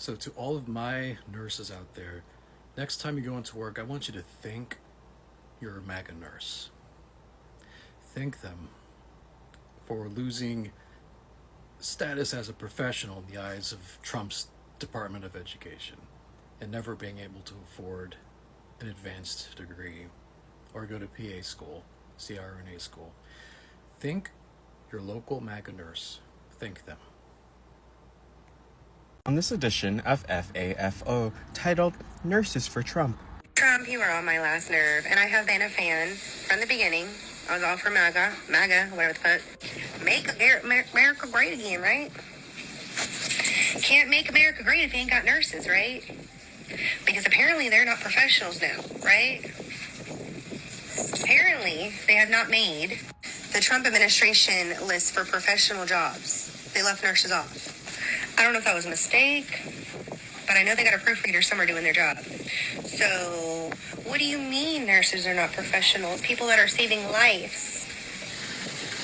So, to all of my nurses out there, next time you go into work, I want you to thank your MAGA nurse. Thank them for losing status as a professional in the eyes of Trump's Department of Education and never being able to afford an advanced degree or go to PA school, CRNA school. Thank your local MAGA nurse. Thank them. On this edition of FAFO, titled Nurses for Trump. Trump, you are on my last nerve, and I have been a fan from the beginning. I was all for MAGA, whatever the fuck. Make America great again, right? Can't make America great if you ain't got nurses, right? Because apparently they're not professionals now, right? Apparently they have not made the Trump administration list for professional jobs. They left nurses off. I don't know if that was a mistake, but I know they got a proofreader somewhere doing their job. So, what do you mean nurses are not professionals? People that are saving lives.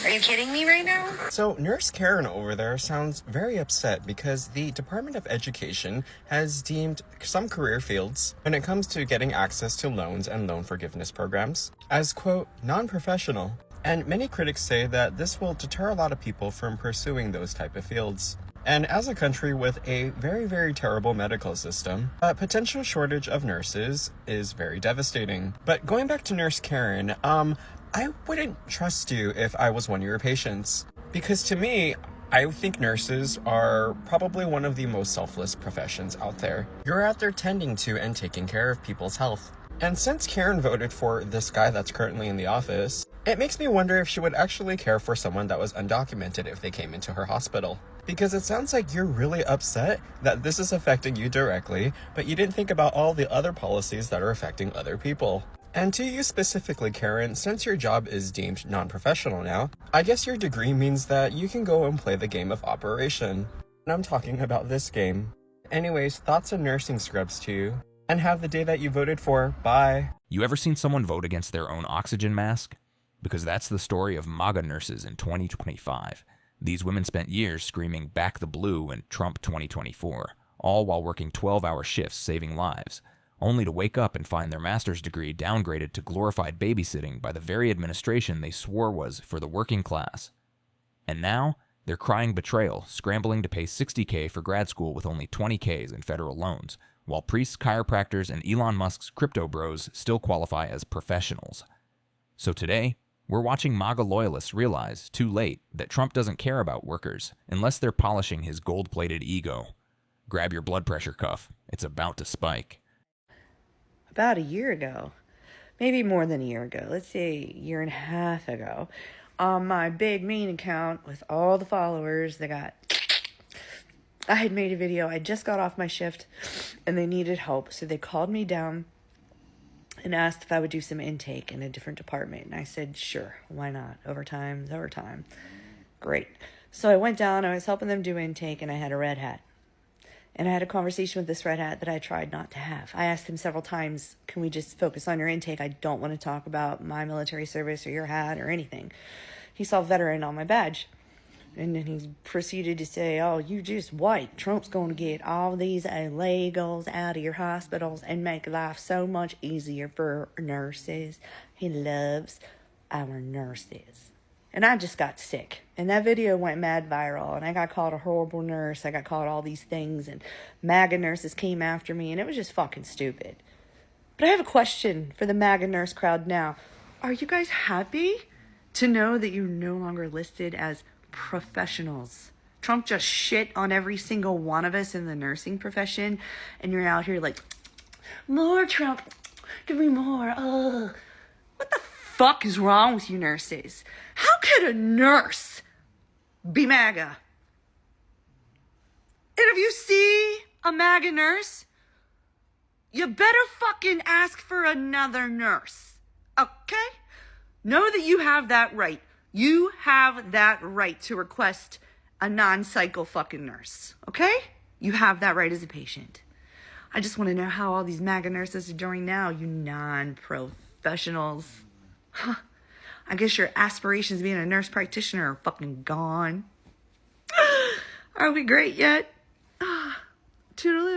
Are you kidding me right now? So, Nurse Karen over there sounds very upset because the Department of Education has deemed some career fields, when it comes to getting access to loans and loan forgiveness programs, as, quote, non-professional. And many critics say that this will deter a lot of people from pursuing those type of fields. And as a country with a very, very terrible medical system, a potential shortage of nurses is very devastating. But going back to Nurse Karen, I wouldn't trust you if I was one of your patients. Because to me, I think nurses are probably one of the most selfless professions out there. You're out there tending to and taking care of people's health. And since Karen voted for this guy that's currently in the office, it makes me wonder if she would actually care for someone that was undocumented if they came into her hospital. Because it sounds like you're really upset that this is affecting you directly, but you didn't think about all the other policies that are affecting other people. And to you specifically, Karen, since your job is deemed non-professional now, I guess your degree means that you can go and play the game of operation. And I'm talking about this game. Anyways, thoughts on nursing scrubs to you. And have the day that you voted for. Bye. You ever seen someone vote against their own oxygen mask? Because that's the story of MAGA nurses in 2025. These women spent years screaming "back the blue" and "Trump 2024," all while working 12-hour shifts saving lives, only to wake up and find their master's degree downgraded to glorified babysitting by the very administration they swore was for the working class. And now, they're crying betrayal, scrambling to pay $60K for grad school with only $20Ks in federal loans, while priests, chiropractors, and Elon Musk's crypto bros still qualify as professionals. So today, we're watching MAGA loyalists realize, too late, that Trump doesn't care about workers unless they're polishing his gold-plated ego. Grab your blood pressure cuff. It's about to spike. About a year ago, maybe more than a year ago, let's say a year and a half ago, on my big main account with all the followers I had made a video. I just got off my shift and they needed help. So they called me down and asked if I would do some intake in a different department. And I said, sure, why not? Overtime is overtime. Great. So I went down, I was helping them do intake, and I had a red hat. And I had a conversation with this red hat that I tried not to have. I asked him several times, can we just focus on your intake? I don't want to talk about my military service or your hat or anything. He saw veteran on my badge. And then he proceeded to say, oh, you just white. Trump's going to get all these illegals out of your hospitals and make life so much easier for nurses. He loves our nurses. And I just got sick. And that video went mad viral. And I got called a horrible nurse. I got called all these things. And MAGA nurses came after me. And it was just fucking stupid. But I have a question for the MAGA nurse crowd now. Are you guys happy to know that you're no longer listed as professionals? Trump just shit on every single one of us in the nursing profession, and you're out here like, more Trump, give me more. What the fuck is wrong with you nurses? How could a nurse be MAGA? And if you see a MAGA nurse, you better fucking ask for another nurse, okay? Know that you have that right. You have that right to request a non-cycle fucking nurse, okay? You have that right as a patient. I just want to know how all these MAGA nurses are doing now, you non-professionals. Huh. I guess your aspirations being a nurse practitioner are fucking gone. Are we great yet? Toodaloo.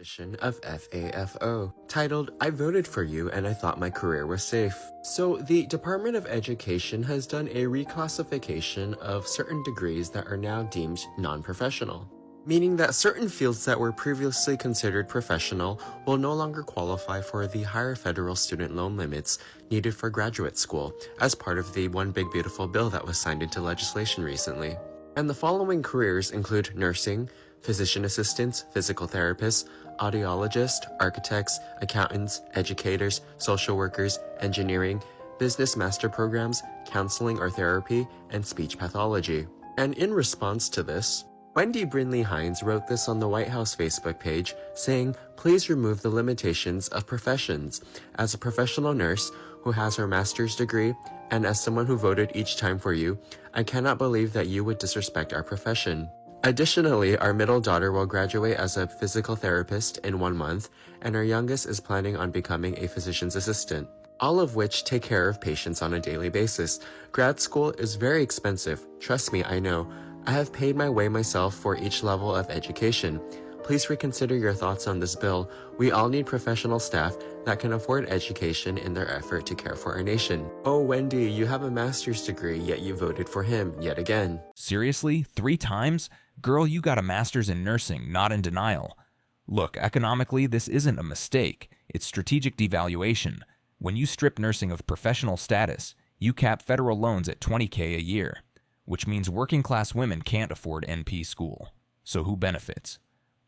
edition of FAFO, titled I Voted for You and I Thought My Career Was Safe. So the Department of Education has done a reclassification of certain degrees that are now deemed non-professional, meaning that certain fields that were previously considered professional will no longer qualify for the higher federal student loan limits needed for graduate school as part of the One Big Beautiful Bill that was signed into legislation recently. And the following careers include nursing, physician assistants, physical therapists, audiologists, architects, accountants, educators, social workers, engineering, business master programs, counseling or therapy, and speech pathology. And in response to this, Wendy Brinley Hines wrote this on the White House Facebook page, saying, "Please remove the limitations of professions. As a professional nurse who has her master's degree, and as someone who voted each time for you, I cannot believe that you would disrespect our profession." Additionally, our middle daughter will graduate as a physical therapist in 1 month, and our youngest is planning on becoming a physician's assistant, all of which take care of patients on a daily basis. Grad school is very expensive. Trust me, I know. I have paid my way myself for each level of education. Please reconsider your thoughts on this bill. We all need professional staff that can afford education in their effort to care for our nation. Oh, Wendy, you have a master's degree, yet you voted for him yet again. Seriously? 3 times? Girl, you got a master's in nursing, not in denial. Look, economically, this isn't a mistake. It's strategic devaluation. When you strip nursing of professional status, you cap federal loans at $20K a year, which means working-class women can't afford NP school. So who benefits?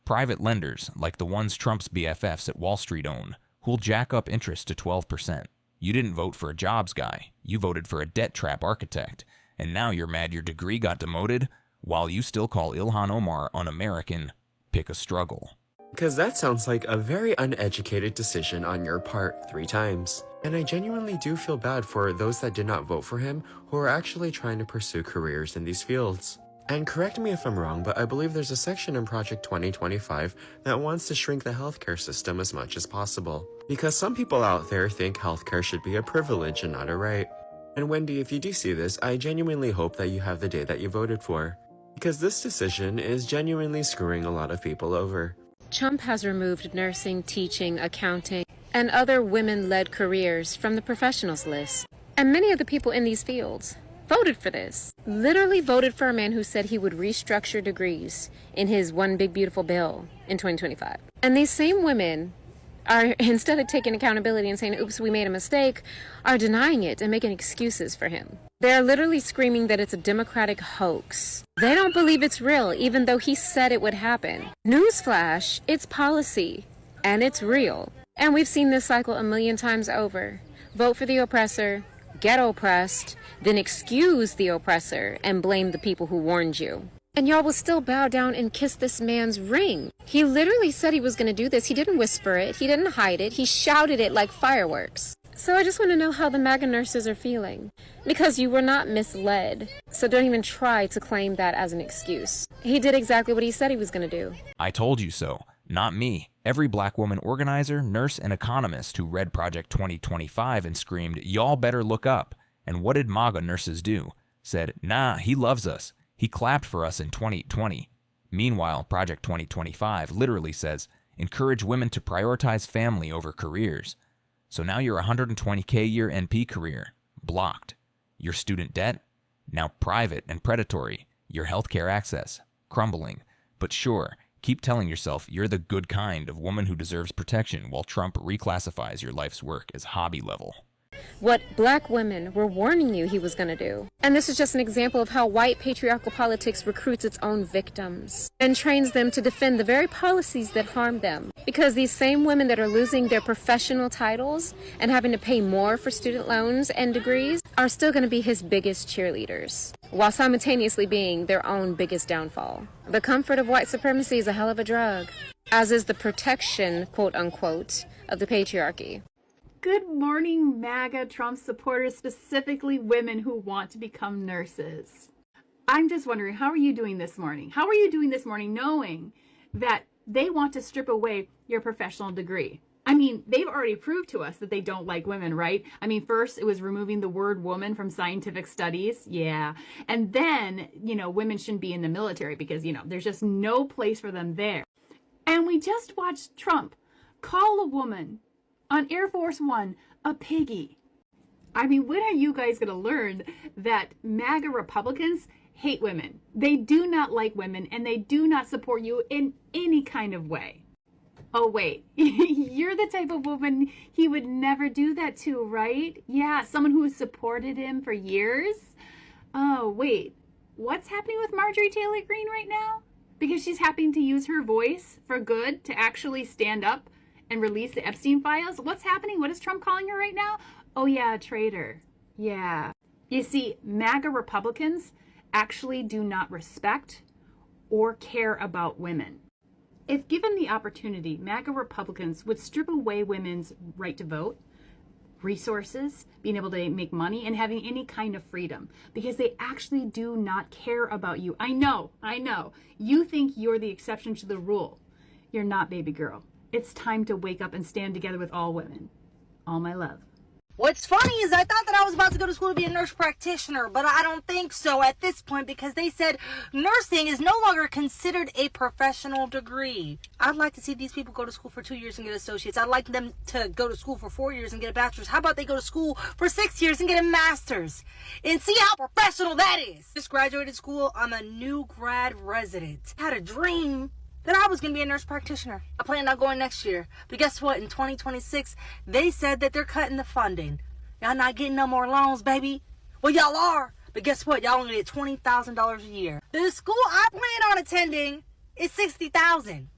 Private lenders, like the ones Trump's BFFs at Wall Street own, who'll jack up interest to 12%. You didn't vote for a jobs guy. You voted for a debt trap architect. And now you're mad your degree got demoted? While you still call Ilhan Omar un-American, pick a struggle. Because that sounds like a very uneducated decision on your part 3 times. And I genuinely do feel bad for those that did not vote for him who are actually trying to pursue careers in these fields. And correct me if I'm wrong, but I believe there's a section in Project 2025 that wants to shrink the healthcare system as much as possible. Because some people out there think healthcare should be a privilege and not a right. And Wendy, if you do see this, I genuinely hope that you have the day that you voted for. Because this decision is genuinely screwing a lot of people over. Trump has removed nursing, teaching, accounting, and other women-led careers from the professionals list. And many of the people in these fields voted for this. Literally voted for a man who said he would restructure degrees in his One Big Beautiful Bill in 2025. And these same women are, instead of taking accountability and saying, oops, we made a mistake, are denying it and making excuses for him. They're literally screaming that it's a Democratic hoax. They don't believe it's real, even though he said it would happen. Newsflash, it's policy, and it's real. And we've seen this cycle a million times over. Vote for the oppressor, get oppressed, then excuse the oppressor and blame the people who warned you. And y'all will still bow down and kiss this man's ring. He literally said he was going to do this. He didn't whisper it. He didn't hide it. He shouted it like fireworks. So I just want to know how the MAGA nurses are feeling. Because you were not misled. So don't even try to claim that as an excuse. He did exactly what he said he was going to do. I told you so. Not me. Every black woman organizer, nurse, and economist who read Project 2025 and screamed, y'all better look up. And what did MAGA nurses do? Said, nah, he loves us. He clapped for us in 2020. Meanwhile, Project 2025 literally says, encourage women to prioritize family over careers. So now your 120K a year NP career, blocked. Your student debt, now private and predatory. Your healthcare access, crumbling. But sure, keep telling yourself you're the good kind of woman who deserves protection while Trump reclassifies your life's work as hobby level. What black women were warning you he was going to do. And this is just an example of how white patriarchal politics recruits its own victims and trains them to defend the very policies that harm them. Because these same women that are losing their professional titles and having to pay more for student loans and degrees are still going to be his biggest cheerleaders, while simultaneously being their own biggest downfall. The comfort of white supremacy is a hell of a drug, as is the protection, quote unquote, of the patriarchy. Good morning, MAGA Trump supporters, specifically women who want to become nurses. I'm just wondering, how are you doing this morning? How are you doing this morning knowing that they want to strip away your professional degree? I mean, they've already proved to us that they don't like women, right? I mean, first it was removing the word woman from scientific studies. Yeah. And then, women shouldn't be in the military because, there's just no place for them there. And we just watched Trump call a woman on Air Force One a piggy. I mean, when are you guys going to learn that MAGA Republicans hate women? They do not like women, and they do not support you in any kind of way. Oh, wait, you're the type of woman he would never do that to, right? Yeah, someone who has supported him for years. Oh, wait, what's happening with Marjorie Taylor Greene right now? Because she's having to use her voice for good to actually stand up and release the Epstein files. What's happening? What is Trump calling her right now? Oh, yeah, a traitor. Yeah. You see, MAGA Republicans actually do not respect or care about women. If given the opportunity, MAGA Republicans would strip away women's right to vote, resources, being able to make money, and having any kind of freedom, because they actually do not care about you. I know. You think you're the exception to the rule. You're not, baby girl. It's time to wake up and stand together with all women. All my love. What's funny is I thought that I was about to go to school to be a nurse practitioner, but I don't think so at this point, because they said nursing is no longer considered a professional degree. I'd like to see these people go to school for 2 years and get associates. I'd like them to go to school for 4 years and get a bachelor's. How about they go to school for 6 years and get a master's? And see how professional that is. Just graduated school. I'm a new grad resident. I had a dream that I was going to be a nurse practitioner. I plan on going next year. But guess what? In 2026, they said that they're cutting the funding. Y'all not getting no more loans, baby. Well, y'all are. But guess what? Y'all only get $20,000 a year. The school I plan on attending is $60,000.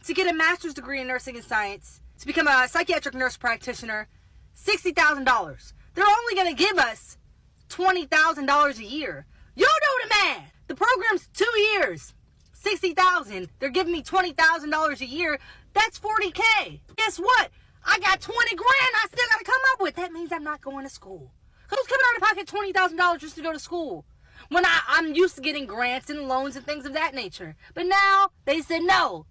To get a master's degree in nursing and science, to become a psychiatric nurse practitioner, $60,000. They're only going to give us $20,000 a year. You do the math. The program's 2 years. $60,000. They're giving me $20,000 a year. That's $40K. Guess what? I got 20 grand I still got to come up with. That means I'm not going to school. Who's coming out of pocket $20,000 just to go to school? When I'm used to getting grants and loans and things of that nature. But now they said no.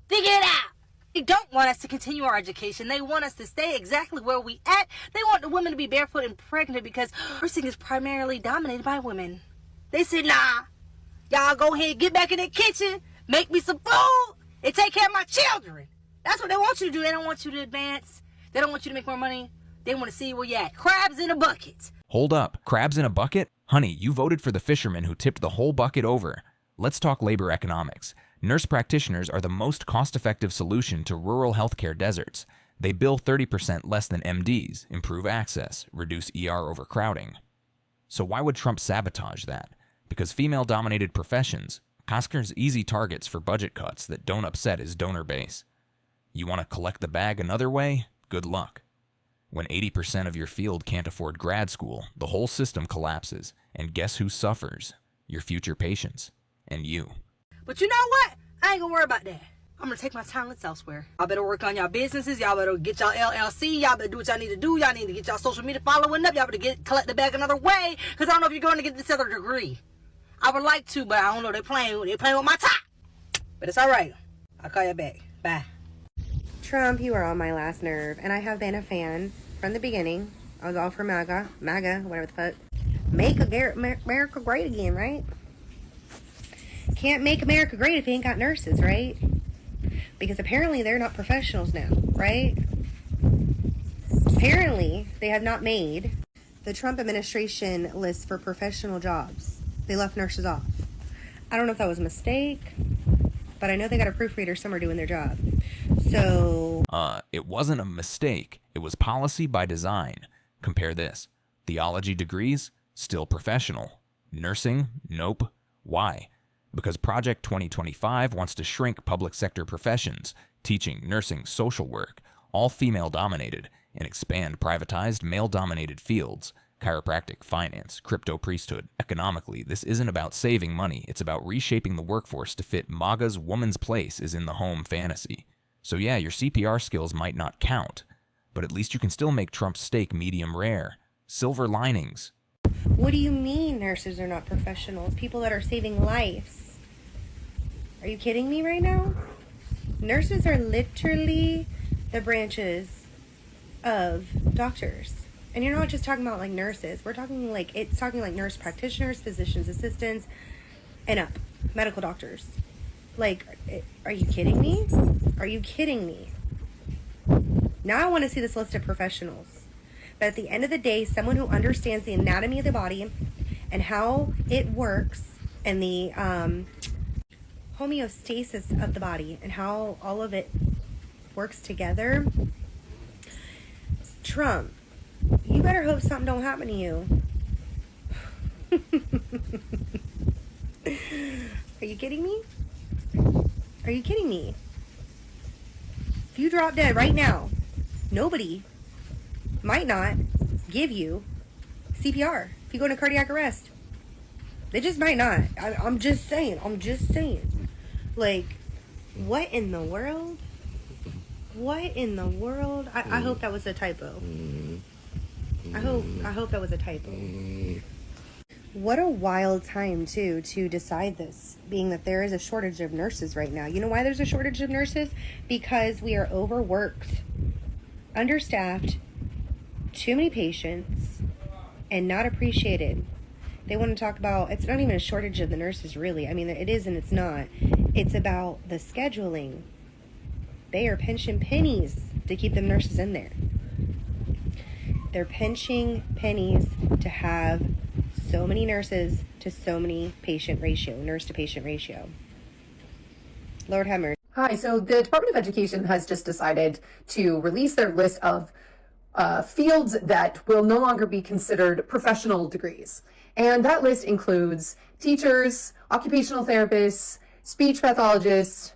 Figure it out. They don't want us to continue our education. They want us to stay exactly where we at. They want the women to be barefoot and pregnant because nursing is primarily dominated by women. They said, nah. Y'all go ahead, get back in the kitchen, make me some food, and take care of my children. That's what they want you to do. They don't want you to advance. They don't want you to make more money. They want to see where you at. Crabs in a bucket. Hold up. Crabs in a bucket? Honey, you voted for the fisherman who tipped the whole bucket over. Let's talk labor economics. Nurse practitioners are the most cost-effective solution to rural healthcare deserts. They bill 30% less than MDs, improve access, reduce ER overcrowding. So why would Trump sabotage that? Because female-dominated professions, Costner's easy targets for budget cuts that don't upset his donor base. You want to collect the bag another way? Good luck. When 80% of your field can't afford grad school, the whole system collapses. And guess who suffers? Your future patients. And you. But you know what? I ain't gonna worry about that. I'm gonna take my talents elsewhere. Y'all better work on y'all businesses. Y'all better get y'all LLC. Y'all better do what y'all need to do. Y'all need to get y'all social media following up. Y'all better collect the bag another way. Because I don't know if you're going to get this other degree. I would like to, but I don't know. They're playing with my top. But it's all right. I'll call you back. Bye. Trump, you are on my last nerve, and I have been a fan from the beginning. I was all for MAGA, whatever the fuck. Make America great again, right? Can't make America great if you ain't got nurses, right? Because apparently they're not professionals now, right? Apparently they have not made the Trump administration list for professional jobs. They left nurses off. I don't know if that was a mistake, but I know they got a proofreader somewhere doing their job. So... It wasn't a mistake. It was policy by design. Compare this. Theology degrees? Still professional. Nursing? Nope. Why? Because Project 2025 wants to shrink public sector professions, teaching, nursing, social work, all female-dominated, and expand privatized male-dominated fields. Chiropractic, finance, crypto priesthood. Economically, this isn't about saving money. It's about reshaping the workforce to fit MAGA's woman's place is in the home fantasy. So yeah, your CPR skills might not count, but at least you can still make Trump's steak medium rare. Silver linings. What do you mean nurses are not professionals? People that are saving lives. Are you kidding me right now? Nurses are literally the branches of doctors. And you're not just talking about like nurses. We're talking like, it's talking like nurse practitioners, physician's assistants, and up. Medical doctors. Like, are you kidding me? Are you kidding me? Now I want to see this list of professionals. But at the end of the day, someone who understands the anatomy of the body and how it works and the homeostasis of the body and how all of it works together. Trump, you better hope something don't happen to you. Are you kidding me? Are you kidding me? If you drop dead right now, nobody might not give you CPR if you go into cardiac arrest. They just might not. I'm just saying. Like, what in the world? What in the world? I hope that was a typo. I hope that was a typo. What a wild time, too, to decide this, being that there is a shortage of nurses right now. You know why there's a shortage of nurses? Because we are overworked, understaffed, too many patients, and not appreciated. They want to talk about, it's not even a shortage of the nurses, really. I mean, it is and it's not. It's about the scheduling. They are pinching pennies to keep them nurses in there. They're pinching pennies to have so many nurses to so many patient ratio, nurse to patient ratio. Lord have mercy. Hi, so the Department of Education has just decided to release their list of fields that will no longer be considered professional degrees. And that list includes teachers, occupational therapists, speech pathologists,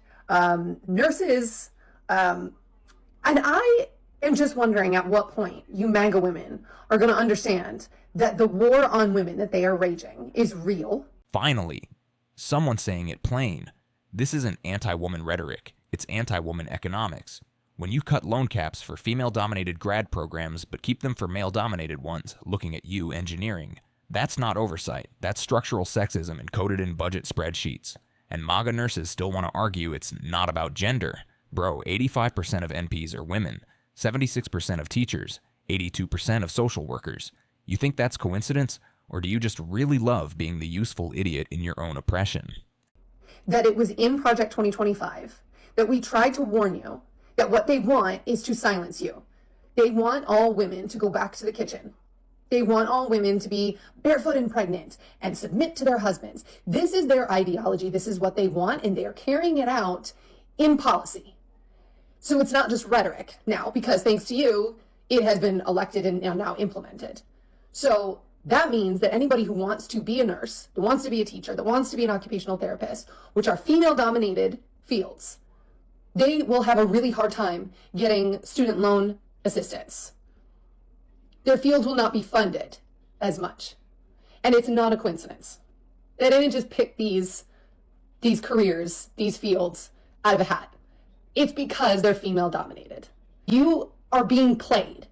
nurses, and I am just wondering at what point you MAGA women are going to understand that the war on women that they are raging is real. Finally, someone saying it plain. This isn't anti-woman rhetoric, it's anti-woman economics. When you cut loan caps for female-dominated grad programs but keep them for male-dominated ones, looking at you, engineering, that's not oversight, that's structural sexism encoded in budget spreadsheets. And MAGA nurses still want to argue it's not about gender. Bro, 85% of NPs are women, 76% of teachers, 82% of social workers. You think that's coincidence, or do you just really love being the useful idiot in your own oppression? That it was in Project 2025 that we tried to warn you that what they want is to silence you. They want all women to go back to the kitchen. They want all women to be barefoot and pregnant and submit to their husbands. This is their ideology. This is what they want, and they are carrying it out in policy. So it's not just rhetoric now, because thanks to you, it has been elected and now implemented. So that means that anybody who wants to be a nurse, that wants to be a teacher, that wants to be an occupational therapist, which are female-dominated fields, they will have a really hard time getting student loan assistance. Their fields will not be funded as much. And it's not a coincidence. They didn't just pick these careers, these fields out of a hat. It's because they're female-dominated. You are being played.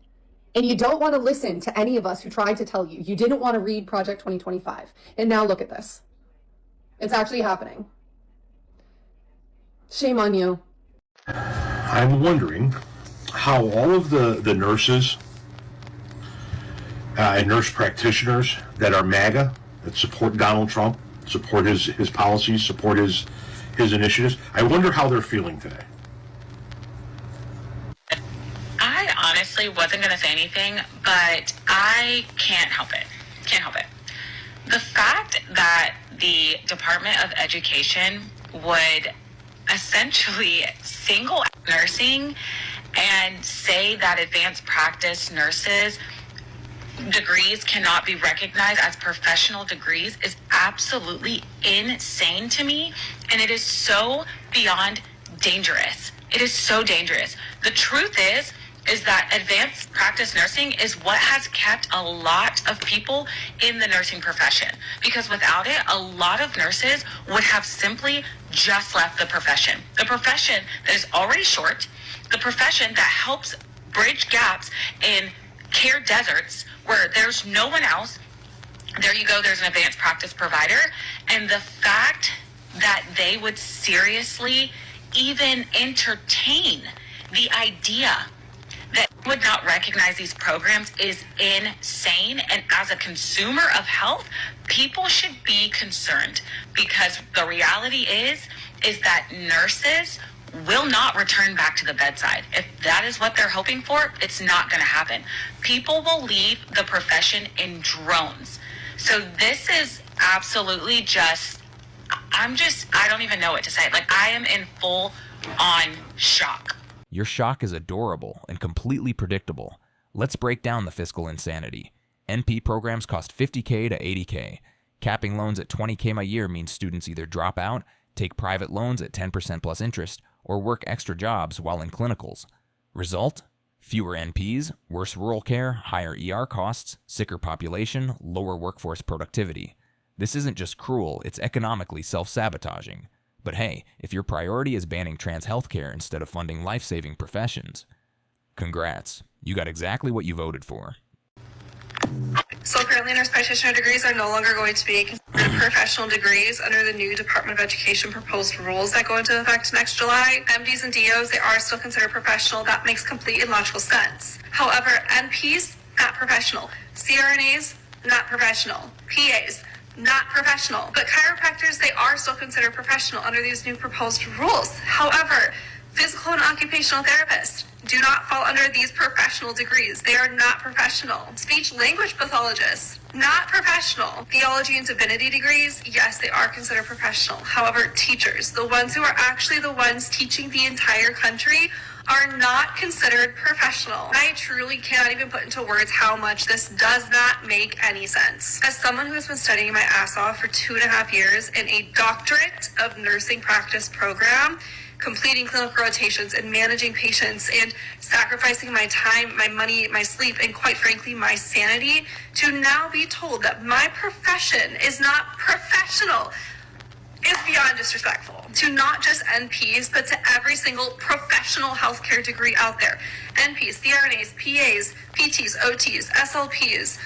And you don't want to listen to any of us who tried to tell you. You didn't want to read Project 2025. And now look at this. It's actually happening. Shame on you. I'm wondering how all of the nurses and nurse practitioners that are MAGA, that support Donald Trump, support his policies, support his initiatives, I wonder how they're feeling today. I honestly wasn't going to say anything, but I can't help it. The fact that the Department of Education would essentially single out nursing and say that advanced practice nurses degrees cannot be recognized as professional degrees is absolutely insane to me, and it is so beyond dangerous. It is so dangerous. The truth is that advanced practice nursing is what has kept a lot of people in the nursing profession, because without it, a lot of nurses would have simply just left the profession that is already short, the profession that helps bridge gaps in care deserts where there's no one else. There you go, there's an advanced practice provider. And the fact that they would seriously even entertain the idea that would not recognize these programs is insane. And as a consumer of health, people should be concerned, because the reality is is that nurses will not return back to the bedside. If that is what they're hoping for, it's not going to happen. People will leave the profession in drones. So this is absolutely just, I don't even know what to say. Like, I am in full on shock. Your shock is adorable and completely predictable. Let's break down the fiscal insanity. NP programs cost $50K to $80K. Capping loans at $20K a year means students either drop out, take private loans at 10% plus interest, or work extra jobs while in clinicals. Result? Fewer NPs, worse rural care, higher ER costs, sicker population, lower workforce productivity. This isn't just cruel, it's economically self-sabotaging. But hey, if your priority is banning trans healthcare instead of funding life-saving professions, congrats, you got exactly what you voted for. So currently nurse practitioner degrees are no longer going to be considered professional degrees under the new Department of Education proposed rules that go into effect next July. MDs and DOs, they are still considered professional. That makes complete and logical sense. However, NPs, not professional. CRNAs, not professional. PAs, not professional. But chiropractors, they are still considered professional under these new proposed rules. However, physical and occupational therapists do not fall under these professional degrees. They are not professional. Speech language pathologists, not professional. Theology and divinity degrees, yes, they are considered professional. However, teachers, the ones who are actually the ones teaching the entire country, are not considered professional. I truly cannot even put into words how much this does not make any sense. As someone who has been studying my ass off for 2.5 years in a doctorate of nursing practice program, completing clinical rotations and managing patients and sacrificing my time, my money, my sleep, and quite frankly, my sanity, to now be told that my profession is not professional is beyond disrespectful to not just NPs, but to every single professional healthcare degree out there. NPs, CRNAs, PAs, PTs, OTs, SLPs,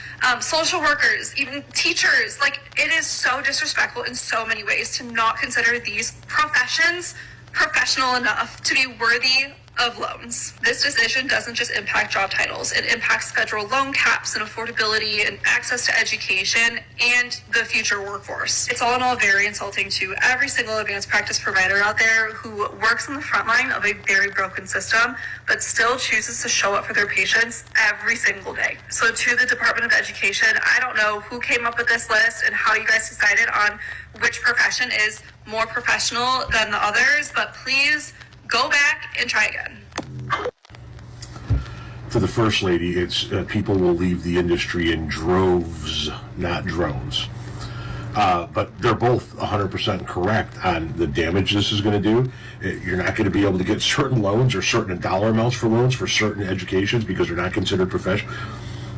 social workers, even teachers. Like, it is so disrespectful in so many ways to not consider these professions professional enough to be worthy of loans. This decision doesn't just impact job titles, it impacts federal loan caps and affordability and access to education and the future workforce. It's all in all very insulting to every single advanced practice provider out there who works on the front line of a very broken system, but still chooses to show up for their patients every single day. So to the Department of Education, I don't know who came up with this list and how you guys decided on which profession is more professional than the others, but please go back and try again. To the First Lady, it's people will leave the industry in droves, not drones. But they're both 100% correct on the damage this is going to do. You're not going to be able to get certain loans or certain dollar amounts for loans for certain educations because they're not considered professional.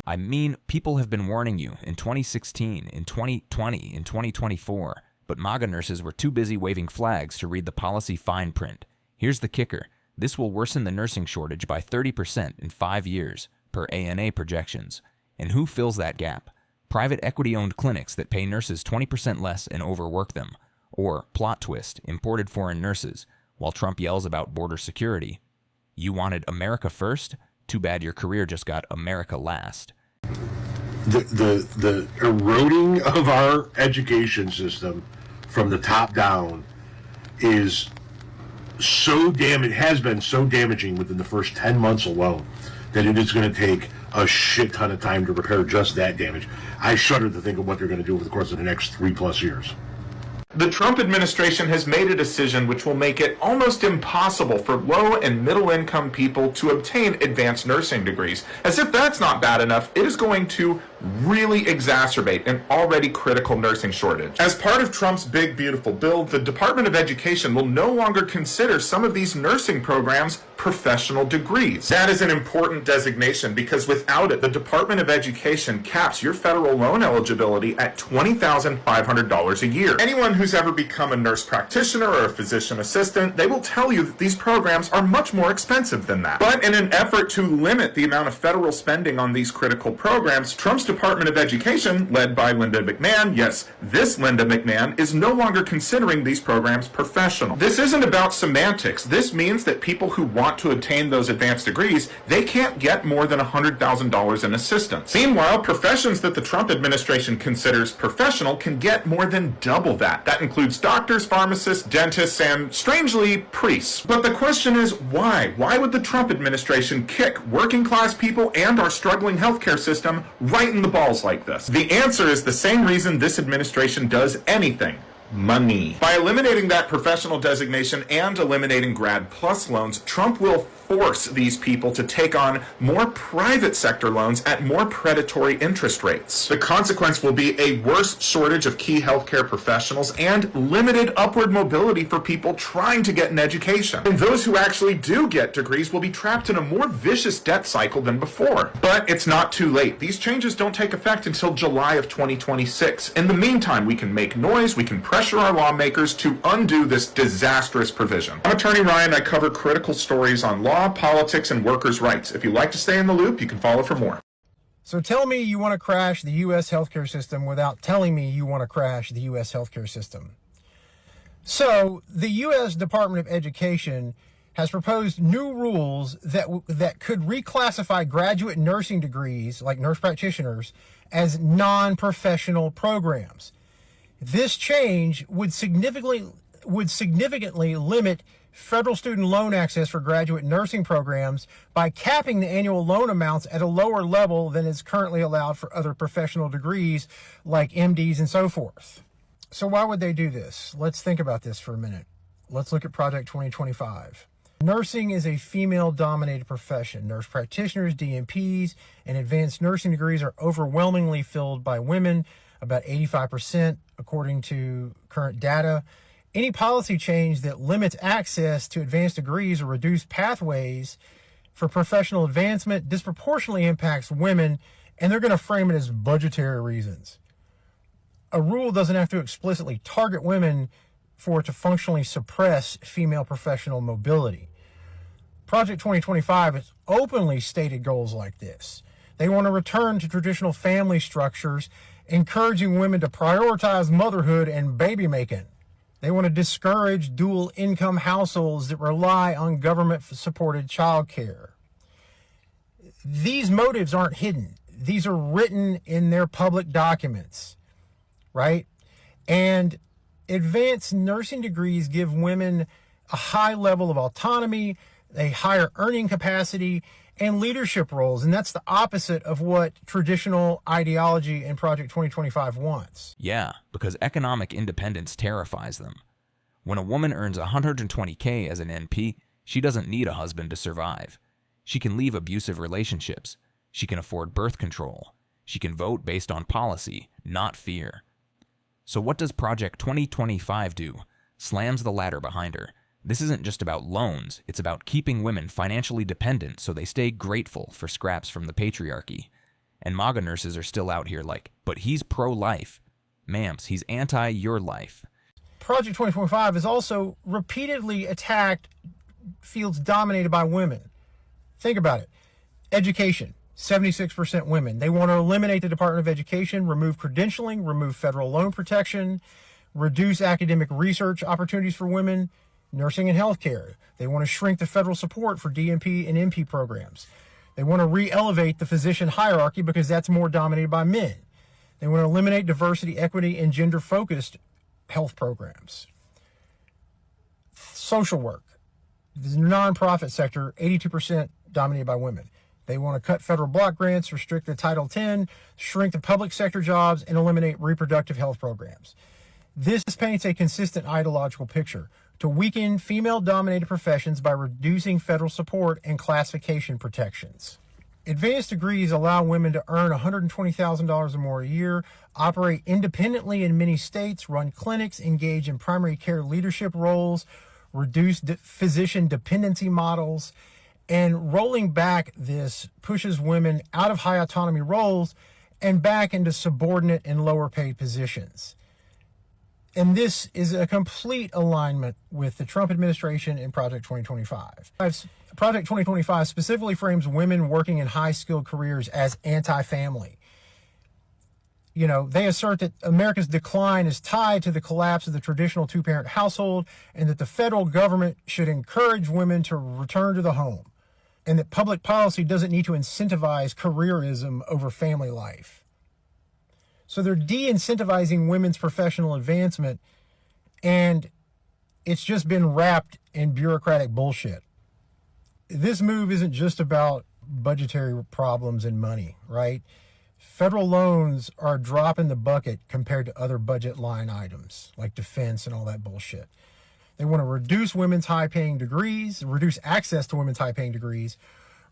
I mean, people have been warning you in 2016, in 2020, in 2024, but MAGA nurses were too busy waving flags to read the policy fine print. Here's the kicker. This will worsen the nursing shortage by 30% in 5 years, per ANA projections. And who fills that gap? Private equity-owned clinics that pay nurses 20% less and overwork them. Or, plot twist, imported foreign nurses, while Trump yells about border security. You wanted America first? Too bad your career just got America last. The eroding of our education system from the top down is has been so damaging within the first 10 months alone that it is going to take a shit ton of time to repair just that damage. I shudder to think of what they're going to do over the course of the next 3+ years. The Trump administration has made a decision which will make it almost impossible for low and middle income people to obtain advanced nursing degrees. As if that's not bad enough, it is going to really exacerbate an already critical nursing shortage. As part of Trump's big beautiful bill, the Department of Education will no longer consider some of these nursing programs professional degrees. That is an important designation because without it, the Department of Education caps your federal loan eligibility at $20,500 a year. Anyone who's ever become a nurse practitioner or a physician assistant, they will tell you that these programs are much more expensive than that. But in an effort to limit the amount of federal spending on these critical programs, Trump's Department of Education, led by Linda McMahon, yes, this Linda McMahon, is no longer considering these programs professional. This isn't about semantics. This means that people who want to obtain those advanced degrees, they can't get more than $100,000 in assistance. Meanwhile, professions that the Trump administration considers professional can get more than double that. That includes doctors, pharmacists, dentists, and, strangely, priests. But the question is, why? Why would the Trump administration kick working class people and our struggling healthcare system right in the balls like this? The answer is the same reason this administration does anything. Money. By eliminating that professional designation and eliminating Grad Plus loans, Trump will force these people to take on more private sector loans at more predatory interest rates. The consequence will be a worse shortage of key healthcare professionals and limited upward mobility for people trying to get an education. And those who actually do get degrees will be trapped in a more vicious debt cycle than before. But it's not too late. These changes don't take effect until July of 2026. In the meantime, we can make noise, we can pressure our lawmakers to undo this disastrous provision. I'm Attorney Ryan. I cover critical stories on law, politics, and workers' rights. If you'd like to stay in the loop, you can follow for more. So tell me you want to crash the U.S. healthcare system without telling me you want to crash the U.S. healthcare system. So the U.S. Department of Education has proposed new rules that could reclassify graduate nursing degrees, like nurse practitioners, as non-professional programs. This change would significantly limit federal student loan access for graduate nursing programs by capping the annual loan amounts at a lower level than is currently allowed for other professional degrees like MDs and so forth. So why would they do this? Let's think about this for a minute. Let's look at Project 2025. Nursing is a female-dominated profession. Nurse practitioners, DNPs, and advanced nursing degrees are overwhelmingly filled by women, about 85% according to current data. Any policy change that limits access to advanced degrees or reduced pathways for professional advancement disproportionately impacts women, and they're going to frame it as budgetary reasons. A rule doesn't have to explicitly target women for it to functionally suppress female professional mobility. Project 2025 has openly stated goals like this. They want to return to traditional family structures, encouraging women to prioritize motherhood and baby making. They want to discourage dual income households that rely on government-supported childcare. These motives aren't hidden. These are written in their public documents, right? And advanced nursing degrees give women a high level of autonomy, a higher earning capacity, and leadership roles. And that's the opposite of what traditional ideology in Project 2025 wants. Yeah, because economic independence terrifies them. When a woman earns $120K as an NP, she doesn't need a husband to survive. She can leave abusive relationships. She can afford birth control. She can vote based on policy, not fear. So what does Project 2025 do? Slams the ladder behind her. This isn't just about loans, it's about keeping women financially dependent so they stay grateful for scraps from the patriarchy. And MAGA nurses are still out here like, but he's pro-life. Ma'ams, he's anti-your life. Project 2025 has also repeatedly attacked fields dominated by women. Think about it. Education, 76% women. They want to eliminate the Department of Education, remove credentialing, remove federal loan protection, reduce academic research opportunities for women, nursing and healthcare. They want to shrink the federal support for DNP and MP programs. They want to re-elevate the physician hierarchy because that's more dominated by men. They want to eliminate diversity, equity, and gender-focused health programs. Social work. The nonprofit sector, 82% dominated by women. They want to cut federal block grants, restrict the Title X, shrink the public sector jobs, and eliminate reproductive health programs. This paints a consistent ideological picture to weaken female-dominated professions by reducing federal support and classification protections. Advanced degrees allow women to earn $120,000 or more a year, operate independently in many states, run clinics, engage in primary care leadership roles, reduce physician dependency models, and rolling back this pushes women out of high autonomy roles and back into subordinate and lower paid positions. And this is a complete alignment with the Trump administration and Project 2025. Project 2025 specifically frames women working in high-skilled careers as anti-family. They assert that America's decline is tied to the collapse of the traditional two-parent household, and that the federal government should encourage women to return to the home, and that public policy doesn't need to incentivize careerism over family life. So they're de-incentivizing women's professional advancement, and it's just been wrapped in bureaucratic bullshit. This move isn't just about budgetary problems and money, right? Federal loans are a drop in the bucket compared to other budget line items like defense and all that bullshit. They want to reduce women's high-paying degrees, reduce access to women's high-paying degrees,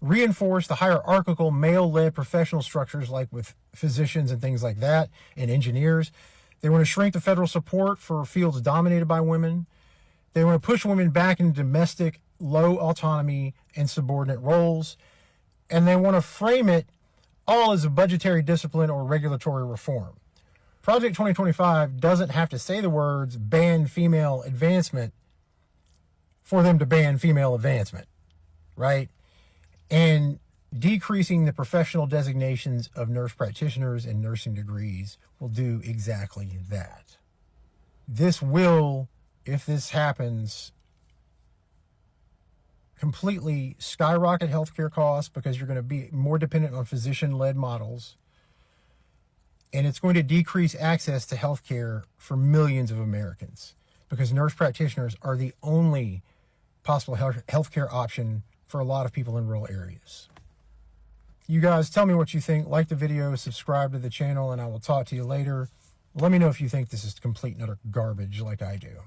reinforce the hierarchical male-led professional structures like with physicians and things like that, and engineers. They want to shrink the federal support for fields dominated by women. They want to push women back into domestic, low autonomy and subordinate roles. And they want to frame it all as a budgetary discipline or regulatory reform. Project 2025 doesn't have to say the words ban female advancement for them to ban female advancement, right? And decreasing the professional designations of nurse practitioners and nursing degrees will do exactly that. This will, if this happens, completely skyrocket healthcare costs because you're going to be more dependent on physician-led models. And it's going to decrease access to healthcare for millions of Americans because nurse practitioners are the only possible healthcare option for a lot of people in rural areas. You guys tell me what you think. Like the video, subscribe to the channel, and I will talk to you later. Let me know if you think this is complete and utter garbage like I do.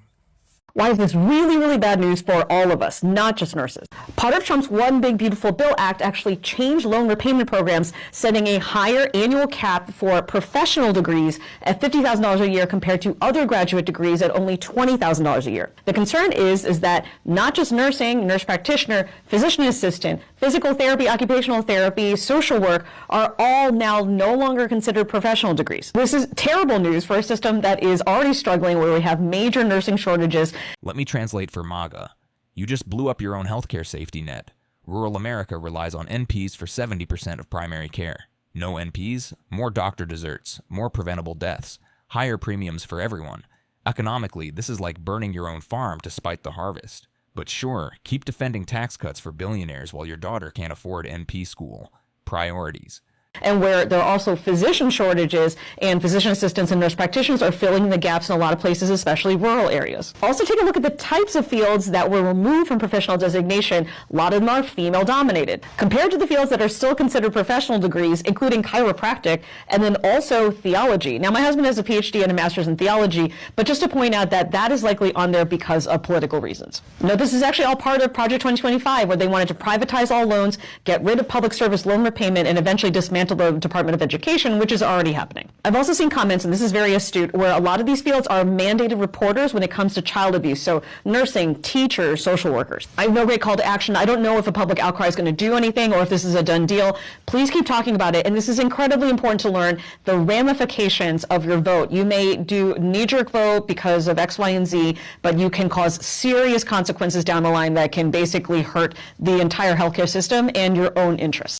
Why is this really, really bad news for all of us, not just nurses? Part of Trump's One Big Beautiful Bill Act actually changed loan repayment programs, setting a higher annual cap for professional degrees at $50,000 a year compared to other graduate degrees at only $20,000 a year. The concern is that not just nursing, nurse practitioner, physician assistant, physical therapy, occupational therapy, social work are all now no longer considered professional degrees. This is terrible news for a system that is already struggling, where we have major nursing shortages. Let me translate for MAGA. You just blew up your own healthcare safety net. Rural America relies on NPs for 70% of primary care. No NPs, more doctor deserts, more preventable deaths, higher premiums for everyone. Economically, this is like burning your own farm to spite the harvest. But sure, keep defending tax cuts for billionaires while your daughter can't afford NP school. Priorities. And where there are also physician shortages, and physician assistants and nurse practitioners are filling the gaps in a lot of places, especially rural areas. Also take a look at the types of fields that were removed from professional designation. A lot of them are female dominated. Compared to the fields that are still considered professional degrees, including chiropractic, and then also theology. Now, my husband has a PhD and a master's in theology, but just to point out that that is likely on there because of political reasons. Now, this is actually all part of Project 2025, where they wanted to privatize all loans, get rid of public service loan repayment, and eventually dismantle the Department of Education, which is already happening. I've also seen comments, and this is very astute, where a lot of these fields are mandated reporters when it comes to child abuse. So nursing, teachers, social workers. I have no great call to action. I don't know if a public outcry is going to do anything or if this is a done deal. Please keep talking about it. And this is incredibly important to learn the ramifications of your vote. You may do knee-jerk vote because of X, Y, and Z, but you can cause serious consequences down the line that can basically hurt the entire healthcare system and your own interests.